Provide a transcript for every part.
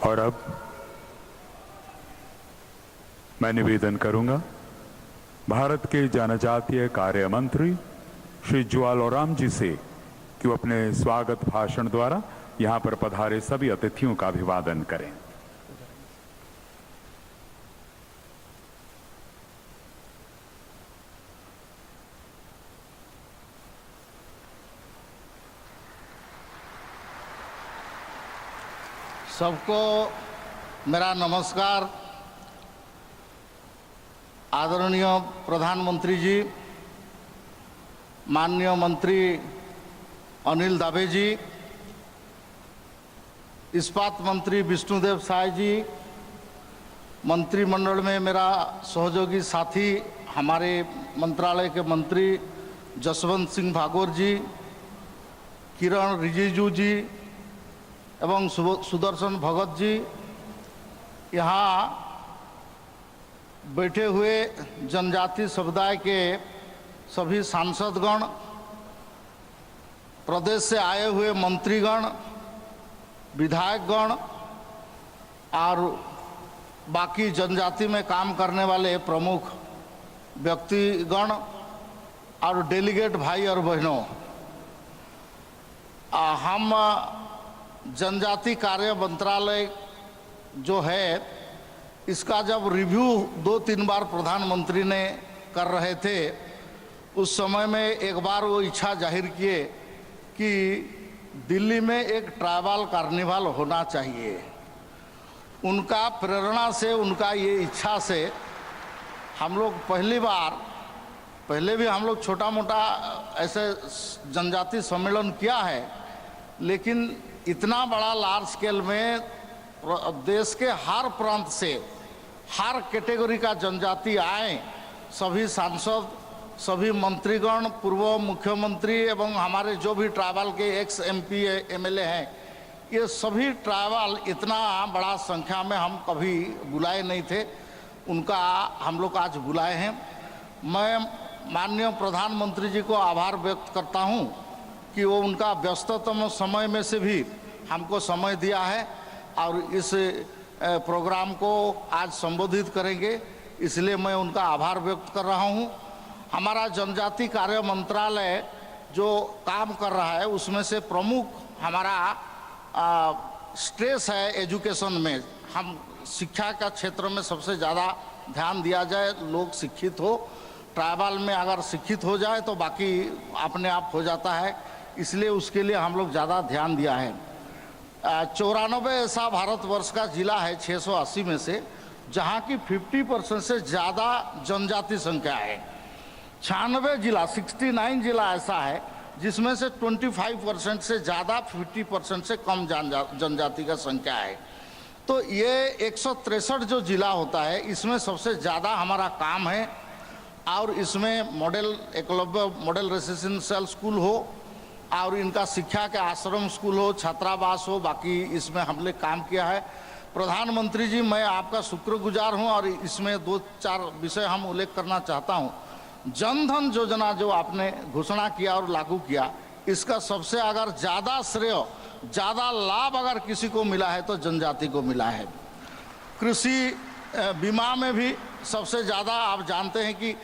और अब मैं निवेदन करूंगा भारत के जनजातीय कार्य मंत्री श्री जुआल ओराम जी से कि वो अपने स्वागत भाषण द्वारा यहां पर पधारे सभी अतिथियों का अभिवादन करें। सबको मेरा नमस्कार। आदरणीय प्रधानमंत्री जी, माननीय मंत्री अनिल दावे जी, इस्पात मंत्री विष्णुदेव साय जी, मंत्रिमंडल में मेरा सहयोगी साथी हमारे मंत्रालय के मंत्री जसवंत सिंह भागवत जी, किरण रिजिजू जी एवं सुदर्शन भगत जी, यहाँ बैठे हुए जनजाति समुदाय के सभी सांसदगण, प्रदेश से आए हुए मंत्रीगण, विधायकगण और बाकी जनजाति में काम करने वाले प्रमुख व्यक्तिगण और डेलीगेट भाई और बहनों, हम जनजाति कार्य मंत्रालय जो है इसका जब रिव्यू 2-3 बार प्रधानमंत्री ने कर रहे थे, उस समय में एक बार वो इच्छा जाहिर किए कि दिल्ली में एक ट्राइबल कार्निवल होना चाहिए। उनका प्रेरणा से, उनका ये इच्छा से हम लोग पहले भी हम लोग छोटा मोटा ऐसे जनजाति सम्मेलन किया है, लेकिन इतना बड़ा लार्ज स्केल में देश के हर प्रांत से हर कैटेगरी का जनजाति आए, सभी सांसद, सभी मंत्रीगण, पूर्व मुख्यमंत्री एवं हमारे जो भी ट्राइबल के एक्स MP MLA हैं, ये सभी ट्राइबल इतना बड़ा संख्या में हम कभी बुलाए नहीं थे, उनका हम लोग आज बुलाए हैं। मैं माननीय प्रधानमंत्री जी को आभार व्यक्त करता हूं कि वो उनका व्यस्ततम समय में से भी हमको समय दिया है और इस प्रोग्राम को आज संबोधित करेंगे, इसलिए मैं उनका आभार व्यक्त कर रहा हूं। हमारा जनजाति कार्य मंत्रालय जो काम कर रहा है उसमें से प्रमुख हमारा स्ट्रेस है एजुकेशन में। हम शिक्षा का क्षेत्र में सबसे ज़्यादा ध्यान दिया जाए, लोग शिक्षित हो, ट्राइबल में अगर शिक्षित हो जाए तो बाकी अपने आप हो जाता है, इसलिए उसके लिए हम लोग ज़्यादा ध्यान दिया है। 94 ऐसा भारतवर्ष का जिला है 680 में से जहाँ की 50% से ज़्यादा जनजाति संख्या है। 96 जिला 69 जिला ऐसा है जिसमें से 25% से ज़्यादा 50% से कम जनजाति का संख्या है। तो ये 163 जो जिला होता है इसमें सबसे ज़्यादा हमारा काम है और इसमें model Eklavya model residential school हो और इनका शिक्षा के आश्रम स्कूल हो, छात्रावास हो, बाकी इसमें हमने काम किया है। प्रधानमंत्री जी, मैं आपका शुक्रगुजार हूं और इसमें 2-4 विषय हम उल्लेख करना चाहता हूं। जनधन योजना जो आपने घोषणा किया और लागू किया, इसका सबसे अगर ज़्यादा श्रेय, ज़्यादा लाभ अगर किसी को मिला है तो जनजाति को मिला है। कृषि बीमा में भी सबसे ज़्यादा आप जानते हैं कि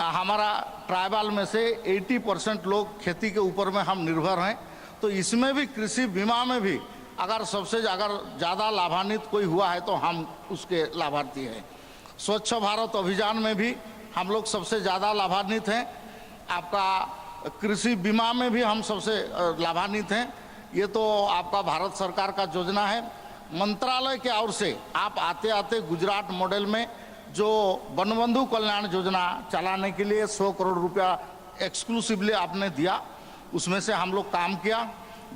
हमारा ट्राइबल में से 80% लोग खेती के ऊपर में हम निर्भर हैं, तो इसमें भी कृषि बीमा में भी अगर ज़्यादा लाभान्वित कोई हुआ है तो हम उसके लाभार्थी हैं। स्वच्छ भारत अभियान में भी हम लोग सबसे ज़्यादा लाभान्वित हैं। आपका कृषि बीमा में भी हम सबसे लाभान्वित हैं। ये तो आपका भारत सरकार का योजना है। मंत्रालय के ओर से आप आते आते गुजरात मॉडल में जो वनबंधु कल्याण योजना चलाने के लिए 100 करोड़ रुपया एक्सक्लूसिवली आपने दिया, उसमें से हम लोग काम किया।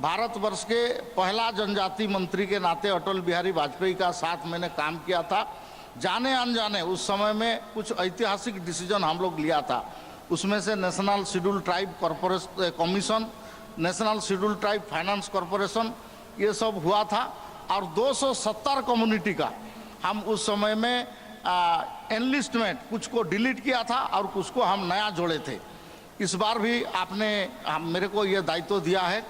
भारतवर्ष के पहला जनजाति मंत्री के नाते अटल बिहारी वाजपेयी का साथ मैंने काम किया था। जाने अनजाने उस समय में कुछ ऐतिहासिक डिसीजन हम लोग लिया था, उसमें से national schedule tribe commission, national schedule tribe finance corporation, ये सब हुआ था और 270 कम्युनिटी का हम उस समय में एनलिस्टमेंट कुछ को डिलीट किया था और कुछ को हम नया जोड़े थे। इस बार भी आपने मेरे को ये दायित्व दिया है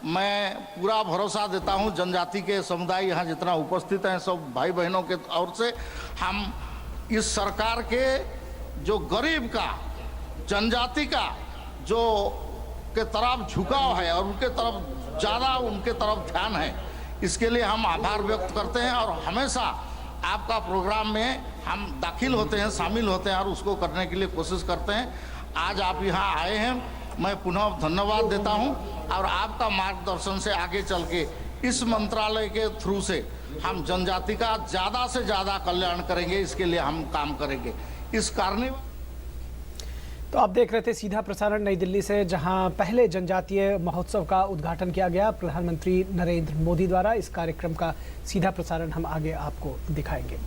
मैं पूरा भरोसा देता हूं जनजाति के समुदाय यहाँ जितना उपस्थित हैं सब भाई बहनों के ओर से, हम इस सरकार के जो गरीब का, जनजाति का जो के तरफ झुकाव है और उनके तरफ ज़्यादा उनके तरफ ध्यान है, इसके लिए हम आभार व्यक्त करते हैं और हमेशा आपका प्रोग्राम में हम दाखिल होते हैं, शामिल होते हैं और उसको करने के लिए कोशिश करते हैं। आज आप यहाँ आए हैं, मैं पुनः धन्यवाद देता हूँ और आपका मार्गदर्शन से आगे चल के इस मंत्रालय के थ्रू से हम जनजाति का ज़्यादा से ज़्यादा कल्याण करेंगे, इसके लिए हम काम करेंगे। इस कार्निवल तो आप देख रहे थे सीधा प्रसारण नई दिल्ली से, जहां पहले जनजातीय महोत्सव का उद्घाटन किया गया प्रधानमंत्री नरेंद्र मोदी द्वारा। इस कार्यक्रम का सीधा प्रसारण हम आगे आपको दिखाएंगे।